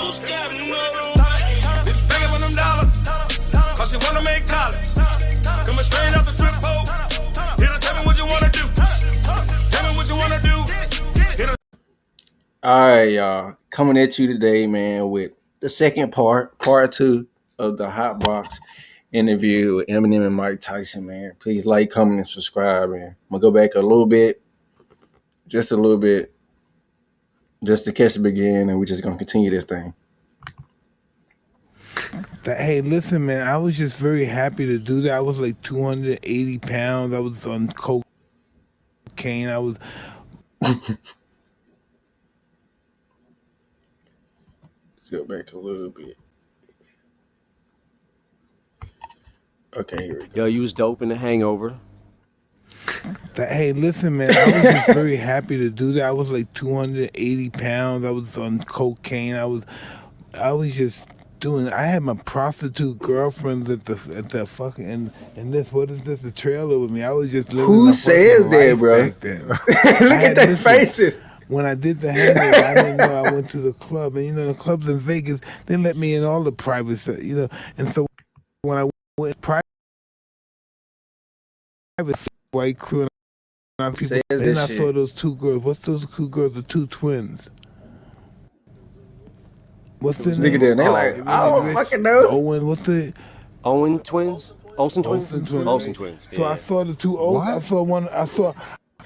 Begging for them dollars, cause she wanna make college. Coming straight out the strip pole. Here to tell me what you wanna do. Tell me what you wanna do. All right, y'all. Coming at you today, man, with the second part 2 of the Hotbox interview with Eminem and Mike Tyson, man. Please like, comment, and subscribe, man. I'm going to go back a little bit, just a little bit, just to catch the beginning, and we're just going to continue this thing. Hey, listen, man, I was just very happy to do that. I was like 280 pounds. I was on cocaine. I was... Let's go back a little bit. Okay, here we go. Yo, you was dope in The Hangover. Hey, listen, man, I was just very happy to do that. I was like 280 pounds. I was on cocaine. I was just doing. I had my prostitute girlfriends at the fucking and this. What is this? The trailer with me. I was just living. Who says that, bro? Back then. Look at their faces. When I did the Hangover, I didn't know I went to the club, and the clubs in Vegas, they let me in all the private stuff, And so when I went private white crew, and then I saw those two girls. What's those two girls? The two twins. What's the name? They're like, I don't fucking know. Owen, what's the? Owen twins? Olsen twins? Olsen twins. So yeah. I saw the two.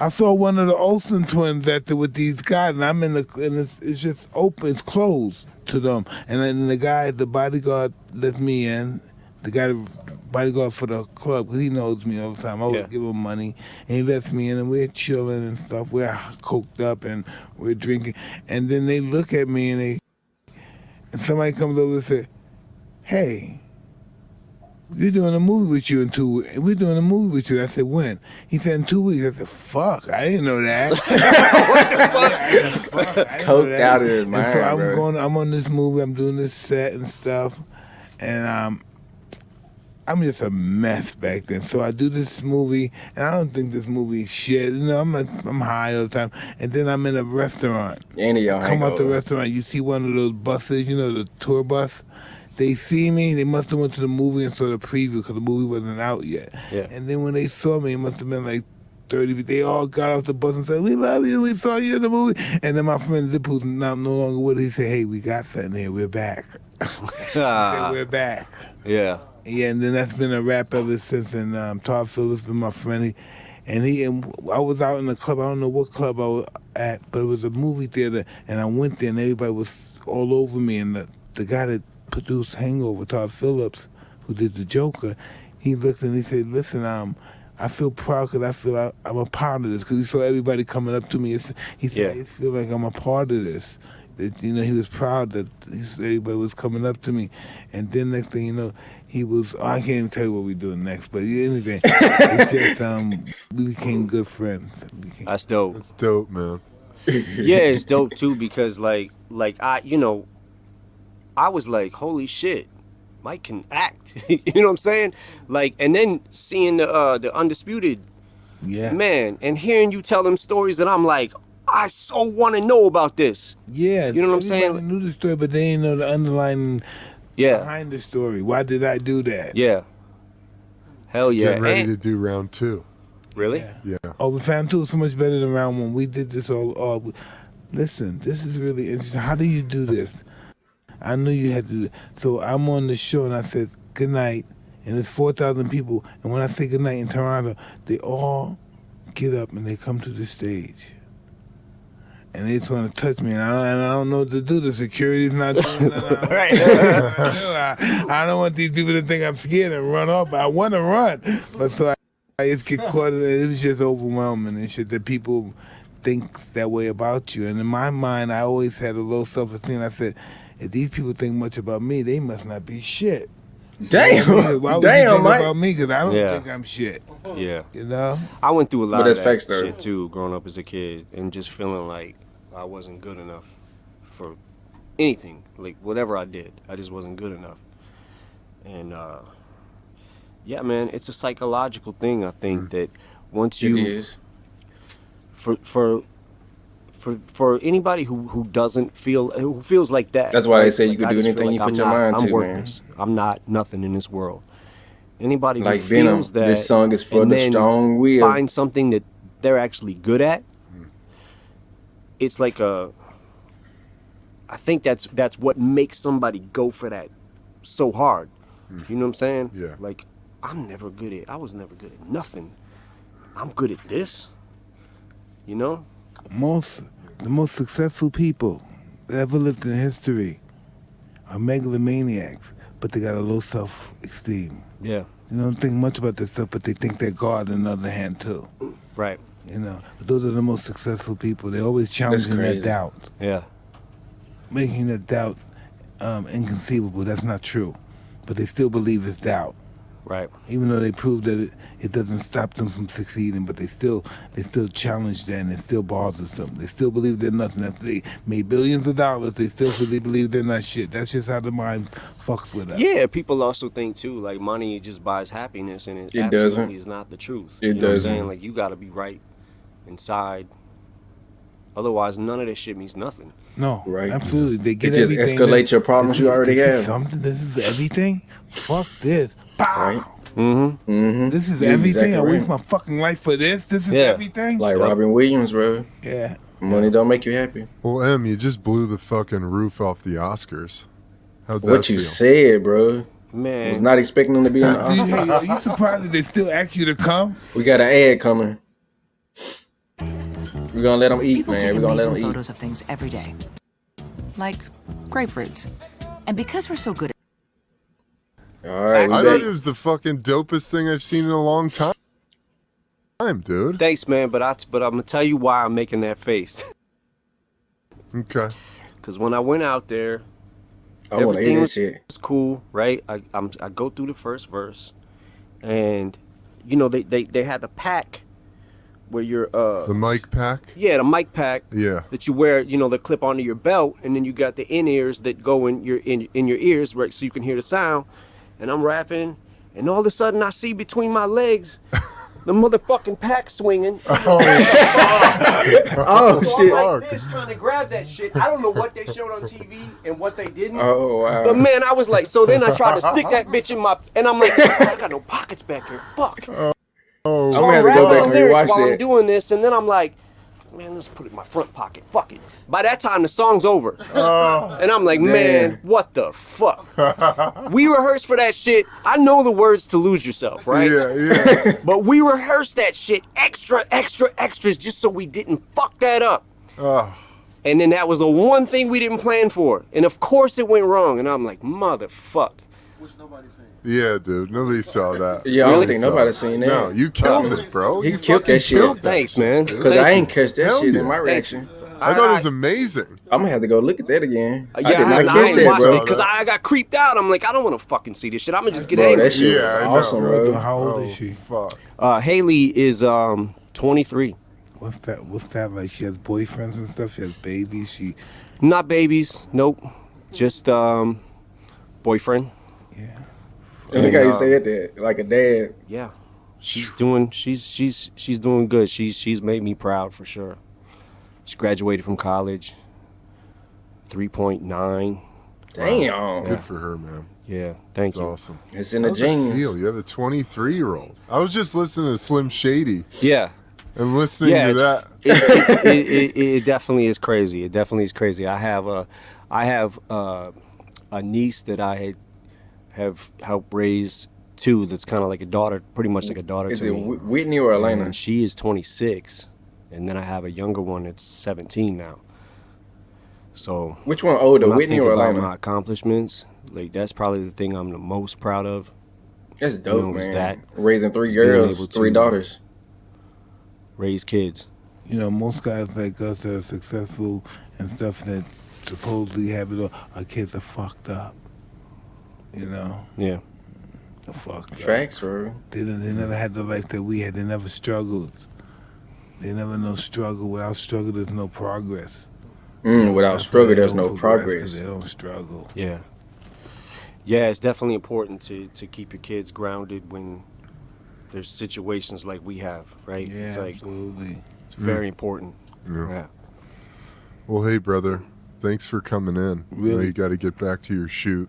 I saw one of the Olsen twins with these guys, and I'm in and it's just open, it's closed to them. And then the bodyguard let me in. The bodyguard for the club, because he knows me all the time. I always give him money, and he lets me in, and we're chilling and stuff. We're coked up and we're drinking, and then they look at me and somebody comes over and says, "Hey, we're doing a movie with you in 2 weeks. We're doing a movie with you." I said, "When?" He said, "In 2 weeks." I said, "Fuck, I didn't know that." What the fuck? Coked out of his mind, and so bro. I'm on this movie, I'm doing this set and stuff, and I'm just a mess back then. So I do this movie, and I don't think this movie is shit. I'm high all the time. And then I'm in a restaurant. Any y'all come out the restaurant, you see one of those buses, the tour bus. They see me, they must have went to the movie and saw the preview because the movie wasn't out yet. Yeah. And then when they saw me, it must have been like 30, they all got off the bus and said, "We love you, we saw you in the movie." And then my friend Zip, who's no longer with us, he said, "Hey, we got something here, we're back." We're back. Yeah. Yeah, and then that's been a wrap ever since. And Todd Phillips been my friend. And I was out in the club. I don't know what club I was at, but it was a movie theater. And I went there, and everybody was all over me. And the guy that produced Hangover, Todd Phillips, who did the Joker, he looked and he said, "Listen, I feel proud because I feel I'm a part of this." Because he saw everybody coming up to me. He said, "I feel like I'm a part of this." That, he was proud that everybody was coming up to me. And then next thing you know, he was, I can't even tell you what we're doing next, but anything. It's just, we became good friends. That's dope. That's dope, man. Yeah, it's dope too because like I was like, holy shit, Mike can act. You know what I'm saying? Like, and then seeing the Undisputed, man, and hearing you tell them stories, and I'm like, I so want to know about this. Yeah, you know what I'm saying? Everybody knew the story, but they didn't know the underlying behind the story. Why did I do that? Yeah. Hell yeah. Getting ready to do round 2. Really? Yeah. Oh, the round 2 is so much better than round 1. We did this all. Listen, this is really interesting. How do you do this? I knew you had to do it. So I'm on the show, and I said, "Good night." And there's 4,000 people. And when I say good night in Toronto, they all get up and they come to the stage. And they just want to touch me, and I don't know what to do. The security's not doing nothing. Right. I don't want these people to think I'm scared and run off. I want to run, but so I just get caught in it. It was just overwhelming and shit that people think that way about you. And in my mind, I always had a low self-esteem. I said, if these people think much about me, they must not be shit. Damn. Why would you think about me? Because I don't think I'm shit. Yeah. You know? I went through a lot of that story. shit too, growing up as a kid, and just feeling like I wasn't good enough for anything. Like, whatever I did, I just wasn't good enough. And, yeah, man, it's a psychological thing, I think, that once you... It is. For for anybody who doesn't feel, who feels like that. That's why they right? say you Like, could I do just anything feel you like put your mind I'm to, man. worthless. I'm not nothing in this world. Anybody who Like Venom, feels that, this song is for and the then strong will. find something that they're actually good at. It's like I think that's what makes somebody go for that so hard. You know what I'm saying? Yeah. Like, I was never good at nothing. I'm good at this. You know? The most successful people that ever lived in history are megalomaniacs, but they got a low self-esteem. Yeah. They don't think much about themselves, but they think they're God on the other hand too. Right. You know, but those are the most successful people. They're always challenging their crazy. doubt, Yeah. making their doubt inconceivable. That's not true, but they still believe it's doubt. Right. Even though they prove that it doesn't stop them from succeeding, but they still challenge that, and it still bothers them. They still believe they're nothing. After they made billions of dollars, they still believe they're not shit. That's just how the mind fucks with us. Yeah, people also think too, like money just buys happiness, and it It absolutely doesn't. is not the truth. It you know What I'm doesn't. saying? Like, you got to be right inside. Otherwise, none of this shit means nothing. No, Right. absolutely. They It get just everything. escalates your problems This you is- already this have. Is something. This is everything. Fuck this. Pow. Right? Mm-hmm. Mm-hmm. This is You're everything. exactly I waste right. my fucking life for this. This is Yeah. everything. Like Yep. Robin Williams, bro. Yeah. Money don't make you happy. Well, Em, you just blew the fucking roof off the Oscars. How'd that What you feel? said, bro. Was Man, not expecting them to be in the Oscars. Are you surprised that they still ask you to come? We got an ad coming. We're gonna let them eat, People man. take We're gonna let them amazing eat. photos of things every day, like grapefruits. And because we're so good at All right, we I back. thought it was the fucking dopest thing I've seen in a long time, dude. thanks, man. But I'm gonna tell you why I'm making that face. Okay. Because when I went out there, I want to everything eat was, that shit. was cool, right? I go through the first verse, and you know they had the pack where you're The mic pack? the mic pack Yeah. that you wear, you know, the clip onto your belt, and then you got the in-ears that go in your ears, right, so you can hear the sound. And I'm rapping, and all of a sudden I see between my legs the motherfucking pack swinging. Oh So shit! I'm like this, trying to grab that shit. I don't know what they showed on TV and what they didn't. Oh wow! But man, I was like, so then I tried to stick that bitch in my, and I'm like, I got no pockets back here. Fuck. Oh, I'm So gonna have to go rapping back the and lyrics rewatch while I'm that. doing this, and then I'm like, man, let's put it in my front pocket. Fuck it. By that time, the song's over. And I'm like, man, what the fuck? We rehearsed for that shit. I know the words to Lose Yourself, right? yeah. But we rehearsed that shit extras just so we didn't fuck that up. Oh, And then that was the one thing we didn't plan for. And of course it went wrong. And I'm like, motherfuck. yeah, dude. Nobody saw that. Yeah, I don't Nobody think saw nobody's it. seen that. No, you killed it, bro. He You killed fucking that shit. killed Thanks, man. Cause Thank I you. ain't catch that Hell shit yeah. in my Thank reaction. I thought it was amazing. I'm gonna have to go look at that again. Yeah, I did not I catch ain't that, watched bro. it because I got creeped out. I'm like, I don't want to fucking see this shit. I'm gonna just get Bro, angry. that shit Yeah, I know. was awesome, bro. How old Oh, is she? fuck. Haley is 23. What's that like? She has boyfriends and stuff. She has babies. She Not babies. Nope. Just boyfriend. And look how you said that, like a dad. Yeah. She's doing good. She's made me proud for sure. She graduated from college. 3.9. Damn, Good for her, man. Yeah, thank It's you. awesome. it's in the How's it genes. feel? You have a 23-year-old. I was just listening to Slim Shady Yeah. and listening Yeah, to that. it definitely is crazy. It definitely is crazy. I have a niece that I have helped raise too. That's kind of like a daughter, pretty much like a daughter Is to it me. Whitney or Elena? And she is 26, and then I have a younger one that's 17 now. So Which one older, when I Whitney think or about Elena? my accomplishments, like that's probably the thing I'm the most proud of. That's dope, know, it's man. that. Raising three It's being girls, able three to- daughters. Raise kids. You know, most guys like us that are successful and stuff that supposedly have it all, our kids are fucked up. You know, Yeah. they're fucked up. Facts, bro. They never had the life that we had. They never struggled. They never know struggle. Without struggle, there's no progress. Without That's why struggle, they there's don't no 'cause progress. they don't struggle. Yeah. Yeah, it's definitely important to keep your kids grounded when there's situations like we have, right? Yeah, It's like absolutely. it's very important. Yeah. Yeah. Well, hey, brother. Thanks for coming in. Really? Now you got to get back to your shoot.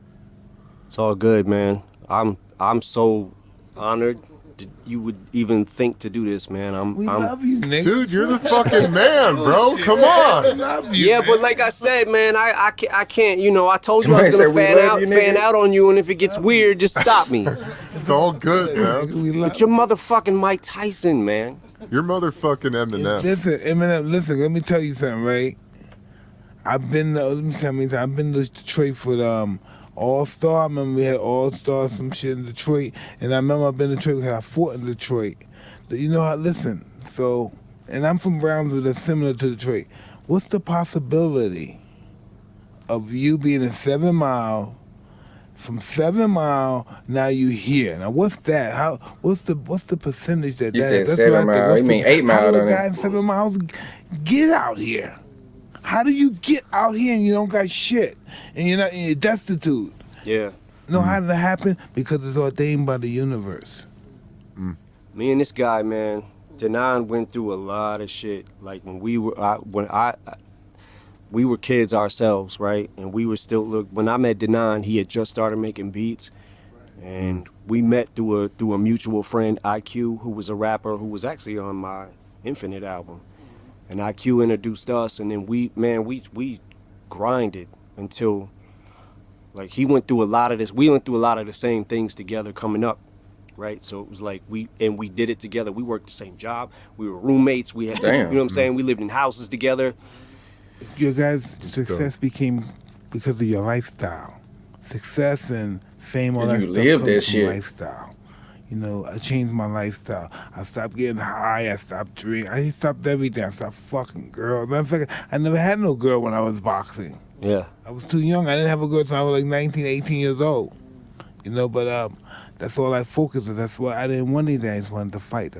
It's all good, man. I'm so honored that you would even think to do this, man. We I'm love you, nigga. Dude, you're the fucking man, bro. Come on. Love you, Yeah, man. but like I said, man, I can't. You know, I told you I Somebody was gonna said we love you, fan nigga. out on you, and if it gets weird, just stop me. It's all good, man. We love But you're motherfucking Mike Tyson, man. You're motherfucking Eminem. Listen, Eminem, listen, let me tell you something, right? I've been to Detroit for All-Star. I remember we had All-Star, some shit in Detroit. And I remember I've been to Detroit because I fought in Detroit. You know how, listen, so, and I'm from Brownsville that's similar to Detroit. What's the possibility of you being in 7 Mile, from 7 Mile, now you here? Now what's that? What's the percentage that You that said that's 7 what I think. Mile. What's You mean the- 8 Mile, How do a don't guy it? in 7 Miles get out here? How do you get out here and you don't got shit and you're destitute? Yeah. You know how did that happen? Because it's ordained by the universe. Me and this guy, man, Denon went through a lot of shit. Like when we were kids ourselves, right? And we were still when I met Denon, he had just started making beats, and we met through a mutual friend, IQ, who was a rapper who was actually on my Infinite album. And IQ introduced us, and then we grinded until, like, he went through a lot of this. We went through a lot of the same things together coming up, right? So it was like we did it together. We worked the same job. We were roommates. We had, Damn. you know what I'm saying? We lived in houses together. Your guys' success became because of your lifestyle. Success and fame, all And that you stuff lived comes that from shit. lifestyle. You know, I changed my lifestyle. I stopped getting high. I stopped drinking. I stopped everything. I stopped fucking girls. Matter of fact, I never had no girl when I was boxing. Yeah. I was too young. I didn't have a girl until I was like 19, 18 years old. You know, but that's all I focused on. That's why I didn't want anything. I just wanted to fight.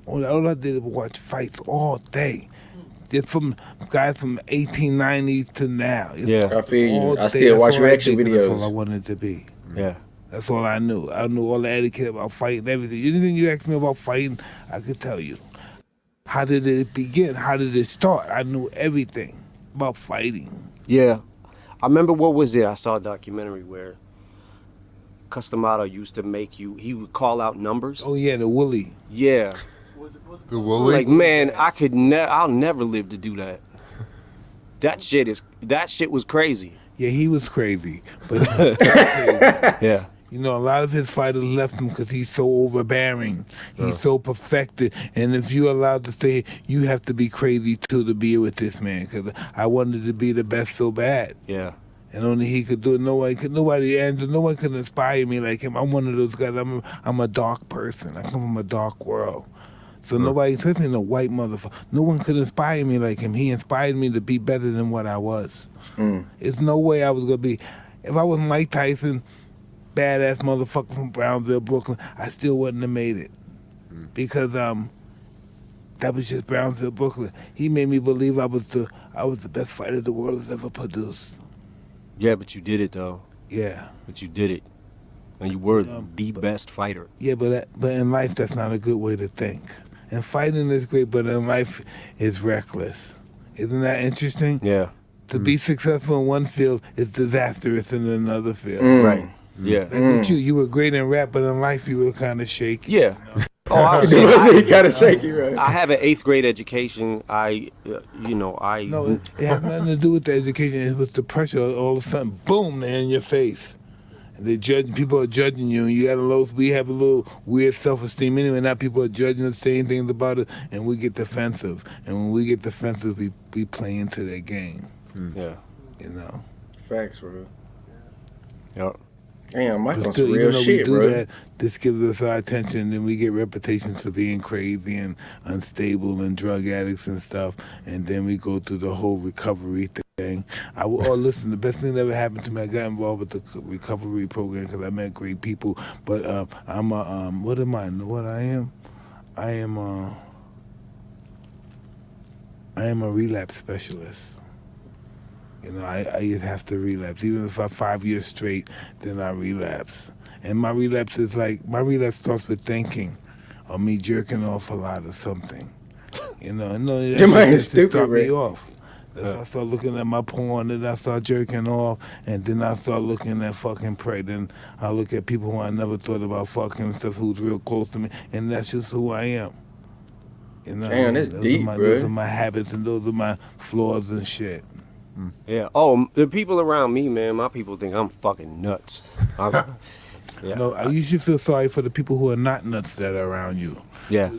All I did was watch fights all day. Just from guys from 1890 to now. Yeah. I feel you. All I day. still That's watch all I reaction did, 'cause That's all I videos. wanted to be. Yeah. That's all I knew. I knew all the etiquette about fighting, everything. Anything you asked me about fighting, I could tell you. How did it begin? How did it start? I knew everything about fighting. Yeah. I remember, what was it? I saw a documentary where Cus D'Amato used to he would call out numbers. Oh yeah, the Willie. Yeah. The Wooly? Like, man, I'll never live to do that. That shit was crazy. Yeah, he was crazy. But Yeah. you know, a lot of his fighters left him because he's so overbearing. He's so perfected. And if you're allowed to stay, you have to be crazy too to be with this man. Because I wanted to be the best so bad. Yeah. And only he could do it. No one could inspire me like him. I'm one of those guys. I'm a dark person. I come from a dark world. So nobody, especially in a white motherfucker, no one could inspire me like him. He inspired me to be better than what I was. There's no way I was going to be. If I was Mike Tyson, badass motherfucker from Brownsville, Brooklyn, I still wouldn't have made it. Because that was just Brownsville, Brooklyn. He made me believe I was the best fighter the world has ever produced. Yeah, but you did it, though. Yeah. But you did it. And you were the best fighter. Yeah, but in life, that's not a good way to think. And fighting is great, but in life, it's reckless. Isn't that interesting? Yeah. To be successful in one field is disastrous in another field. Right. Yeah. Like with you were great in rap, but in life, you were kind of shaky. Yeah. Oh, I was He got to shake you, right? I have an 8th grade education. No, it had nothing to do with the education. It was the pressure. All of a sudden, boom, they're in your face. People are judging you, and we have a little weird self-esteem anyway. Now people are judging us, saying things about it, and we get defensive. And when we get defensive, we play into their game. Yeah. You know. Facts, bro. Yep. Damn, Mike But on still, some even real though shit, we do bro. that, this gives us our attention, and we get reputations for being crazy and unstable and drug addicts and stuff. And then we go through the whole recovery thing. Listen, the best thing that ever happened to me, I got involved with the recovery program because I met great people. But I'm a, what am I? Know what I am? I am a relapse specialist. You know, I just have to relapse. Even if I'm 5 years straight, then I relapse. And my relapse starts with thinking or me jerking off a lot or something. You know, no, That man is just to stupid, start me Rick. off. I start looking at my porn, and I start jerking off, and then I start looking at fucking prey. Then I look at people who I never thought about fucking and stuff, who's real close to me, and that's just who I am. You know, Damn, that's deep, bro. Those are my habits, and those are my flaws and shit. Yeah. Oh, the people around me, man, my people think I'm fucking nuts. Yeah. No, you should feel sorry for the people who are not nuts that are around you. Yeah.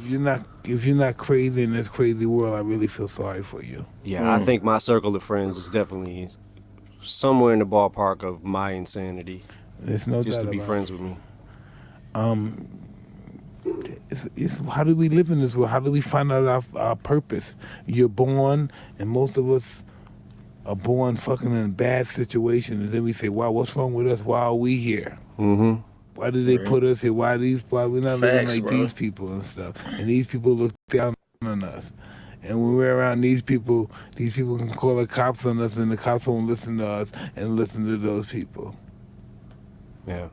If you're not crazy in this crazy world, I really feel sorry for you. Yeah, I think my circle of friends is definitely somewhere in the ballpark of my insanity. There's no just doubt to be about friends it. with me. It's how do we live in this world? How do we find out our purpose? You're born, and most of us are born fucking in a bad situation, and then we say, "Wow, what's wrong with us? Why are we here? Mm-hmm. Why did they put us here? Why we're not living Facts, like bro. these people and stuff?" And these people look down on us. And when we're around these people can call the cops on us, and the cops won't listen to us and listen to those people. Yeah.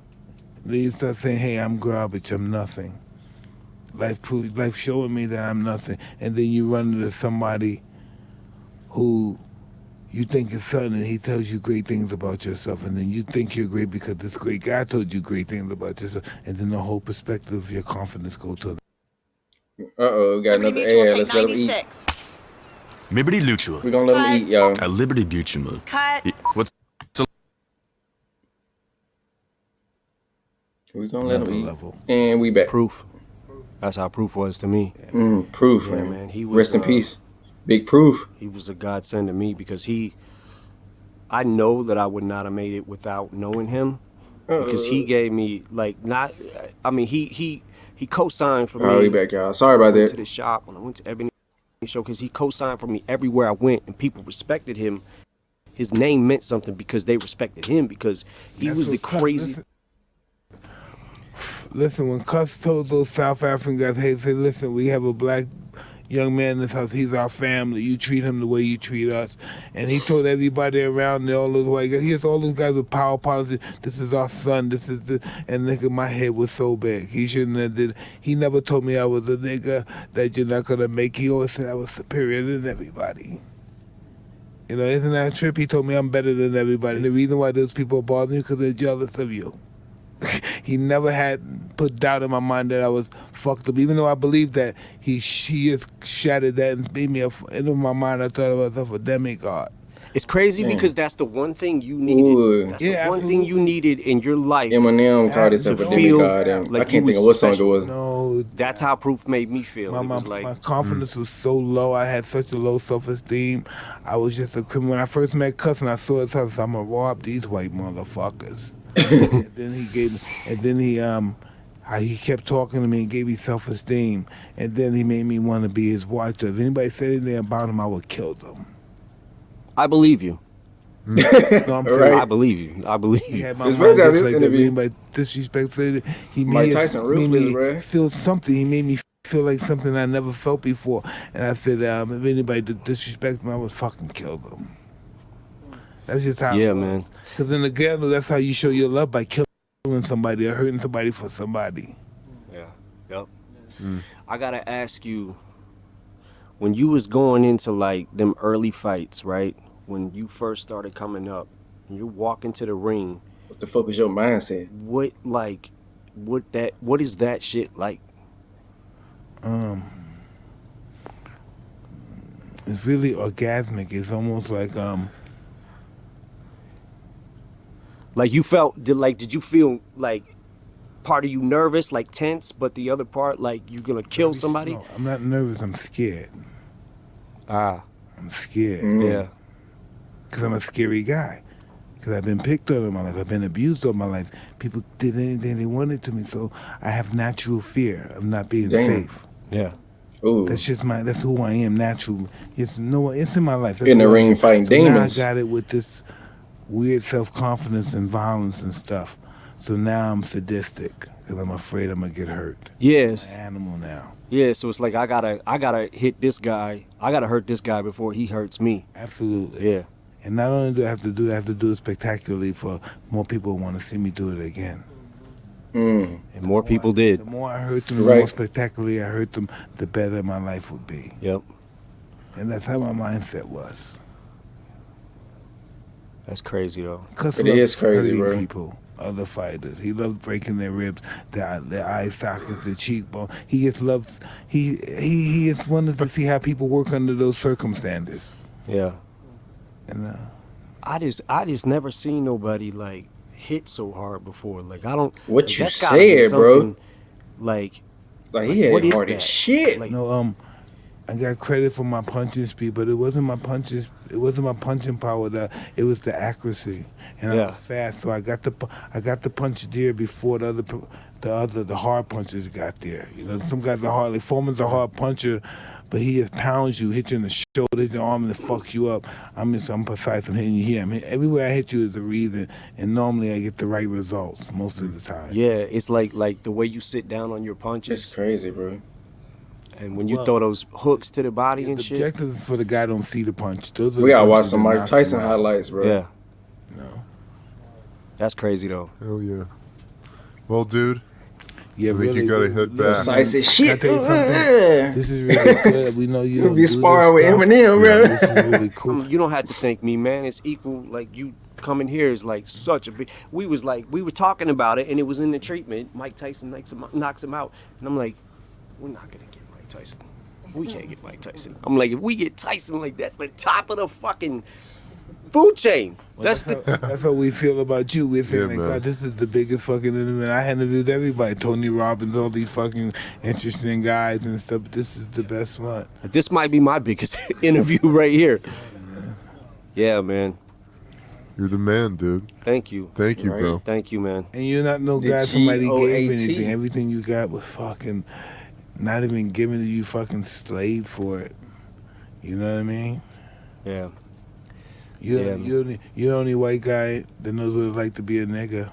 Then you start saying, "Hey, I'm garbage. I'm nothing. Life showing me that I'm nothing." And then you run into somebody who you think is something, and he tells you great things about yourself, and then you think you're great because this great guy told you great things about yourself, and then the whole perspective of your confidence goes to. We got another ad. Let's let him eat. Liberty Luchua. We're gonna let him eat, y'all. At Liberty Buchuma. Cut. What's We're gonna let him eat. Level. And we back. Proof. That's how Proof was to me. Proof, Yeah, man. man. He was, Rest in peace. Big Proof. He was a godsend to me because I know that I would not have made it without knowing him. Because he gave me, he co-signed for me. Oh, we back, y'all. Sorry about I went to that. the shop, when I went to Ebony show, because he co-signed for me everywhere I went, and people respected him. His name meant something because they respected him, because he was the crazy. Listen, when Cus told those South African guys, "Hey, say, listen, we have a black young man in this house. He's our family. You treat him the way you treat us." And he told everybody around there, all those white guys, here's all those guys with power politics. "This is our son. This is the," and nigga, my head was so big. He shouldn't have did. He never told me I was a nigga that you're not gonna make. He always said I was superior than everybody. You know, isn't that a trip? He told me I'm better than everybody. The reason why those people bother you because they're jealous of you. He never had put doubt in my mind that I was fucked up, even though I believe that he has shattered that and made me into my mind. I thought of myself a demigod. It's crazy because that's the one thing you needed. Ooh. That's the one thing you needed in your life. Eminem called himself a demigod. I can't think of what song it was. No, that's how Proof made me feel. My confidence was so low. I had such a low self-esteem. I was just a criminal. When I first met Cus and I saw his house, I'm gonna rob these white motherfuckers. And then he kept talking to me and gave me self-esteem. And then he made me want to be his wife. So if anybody said anything about him, I would kill them. I believe you. No, I'm saying, Right. I believe you. I believe he you. had my It's mind basically just this like that. If interview. anybody disrespected it, he Mike made Tyson made ruthless, me bruh. feel something. He made me feel like something I never felt before. And I said, if anybody did disrespect me, I would fucking kill them. That's just how Yeah, it was. man. Because in the ghetto, that's how you show your love, by killing somebody or hurting somebody for somebody. Yeah. Yep. I gotta ask you, when you was going into like them early fights, right? When you first started coming up, and you walk into the ring, What the fuck is your mindset? what is that shit like? It's really orgasmic. It's almost like Like you did you feel like part of you nervous, like tense, but the other part like you gonna kill somebody? No, I'm not nervous. I'm scared. Ah, I'm scared. yeah. Because I'm a scary guy. Because I've been picked on in my life. I've been abused all my life. People did anything they wanted to me. So I have natural fear of not being Damn. safe. Yeah. Ooh. That's who I am, natural. It's in my life. That's In the who I ring am. fighting so now demons. I got it with this weird self-confidence and violence and stuff. So now I'm sadistic because I'm afraid I'm going to get hurt. Yes. I'm an animal now. Yeah, so it's like I gotta hit this guy. I gotta hurt this guy before he hurts me. Absolutely. Yeah. And not only do I have to do it, I have to do it spectacularly for more people who want to see me do it again. And more people did. The more I hurt them, the Right. more spectacularly I hurt them, the better my life would be. Yep. And that's how my mindset was. That's crazy though. Cus It loves is crazy, hurting bro. people, other fighters. He loves breaking their ribs, their eye sockets, their cheekbone. He just loves. He just wanted to see how people work under those circumstances. Yeah. And I just never seen nobody like hit so hard before. Like I don't. What like, you that's gotta be said, bro? something, Like he what had is hard that? as shit. Like, no, I got credit for my punching speed, but it wasn't my punches. It wasn't my punching power. It was the accuracy, and I was fast. So I got the punch there before the hard punchers got there. You know, some guys are hard. Like Foreman's a hard puncher, but he just pounds you, hits you in the shoulder, hits your arm, and it fucks you up. I'm precise. I'm hitting you here. Everywhere I hit you is a reason, and normally I get the right results most of the time. yeah, it's like the way you sit down on your punches. It's crazy, bro. And when you throw those hooks to the body and shit. The objective is for the guy don't see the punch. Those are We the gotta watch punches some that Mike knock Tyson him out. highlights, bro. Yeah. No. That's crazy though. Hell yeah. Well, dude, Yeah, I think really, you gotta really, head look, back. Decisive shit. Can I tell you something? This is really good. We know you don't Be do sparring this with stuff. Eminem, bro. This is really cool. You don't have to thank me, man. It's equal. Like you coming here is like such a big. We were talking about it, and it was in the treatment. Mike Tyson knocks him out, and I'm like, we're not gonna get Mike Tyson. We can't get Mike Tyson. I'm like, if we get Tyson, like that's the top of the fucking food chain. That's how we feel about you. We're feeling Yeah, like, man. God, this is the biggest fucking interview. And I interviewed everybody, Tony Robbins, all these fucking interesting guys and stuff. But this is the best one. This might be my biggest interview right here. Yeah, man. You're the man, dude. Thank you. Thank you, Right. bro. Thank you, man. And you're not no The guy somebody gave GOAT. anything. Everything you got was fucking not even given to you, fucking slaved for it. You know what I mean? Yeah. You're the only white guy that knows what it's like to be a nigga.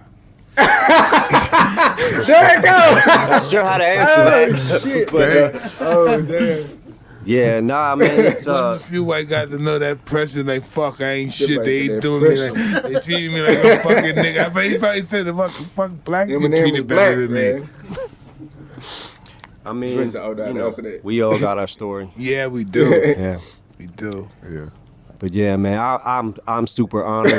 There it go. Not sure how to answer that. Shit. Thanks. Oh damn. Yeah, nah, man. It's A few white guys that know that pressure, like fuck, I ain't shit. Somebody They said ain't that doing me pressure. like they treating me like a fucking nigga. I bet he probably said the fuck black get Eminem was treated black, better than me. man. I mean, Prince of Oda, you know, answer that. we all got our story. Yeah, we do. Yeah. We do. Yeah. But yeah, man, I'm super honored.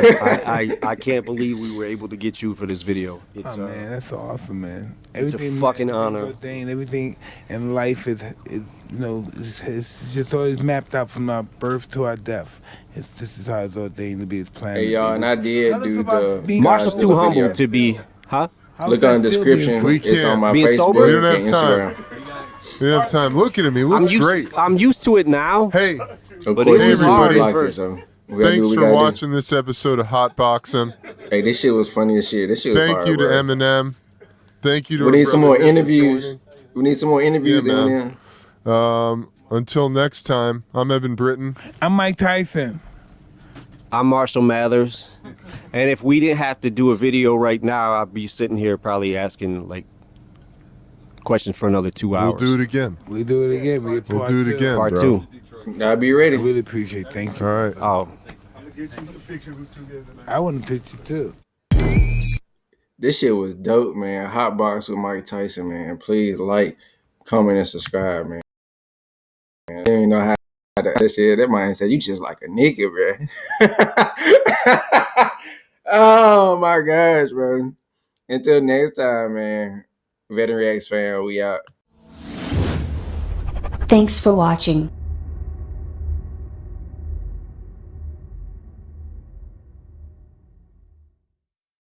I can't believe we were able to get you for this video. It's Oh man, that's awesome, man. it's a fucking honor. Ordained, everything in life is you know, it's just always mapped out from our birth to our death. This is how it's ordained to be. It's planned. Hey y'all, and I did Tell us do about the being- Marshall's guys too with the humble video. to be, huh? How Look does on the that feel being description. We It's on can't. my Being Facebook sober? We don't have and time. Instagram. We don't have time. Look at him. He looks great. I'm used to it now. Hey, Of But course, it was everybody hard liked at it. first. So we gotta do thanks what we for gotta watching this episode of Hotboxin. do. Hey, this shit was funny as shit. This shit was Thank hard, you to bro. Eminem. Thank you to We our need some brother more here for interviews. joining. We need some more interviews, Yeah, man. Eminem. Until next time, I'm Evan Britton. I'm Mike Tyson. I'm Marshall Mathers, and if we didn't have to do a video right now, I'd be sitting here probably asking like questions for another 2 hours. We'll do it again. We do it again. We get We'll part do it two. again, Part bro. 2. I'll be I ready. really appreciate it. Thank you. All right. Oh, I want a picture too. This shit was dope, man. Hotbox with Mike Tyson, man. Please like, comment, and subscribe, man. I didn't know how that shit. That man said you just like a nigga, bro. Oh my gosh, bro. Until next time, man. Veteran Reacts fan, we out. Thanks for watching.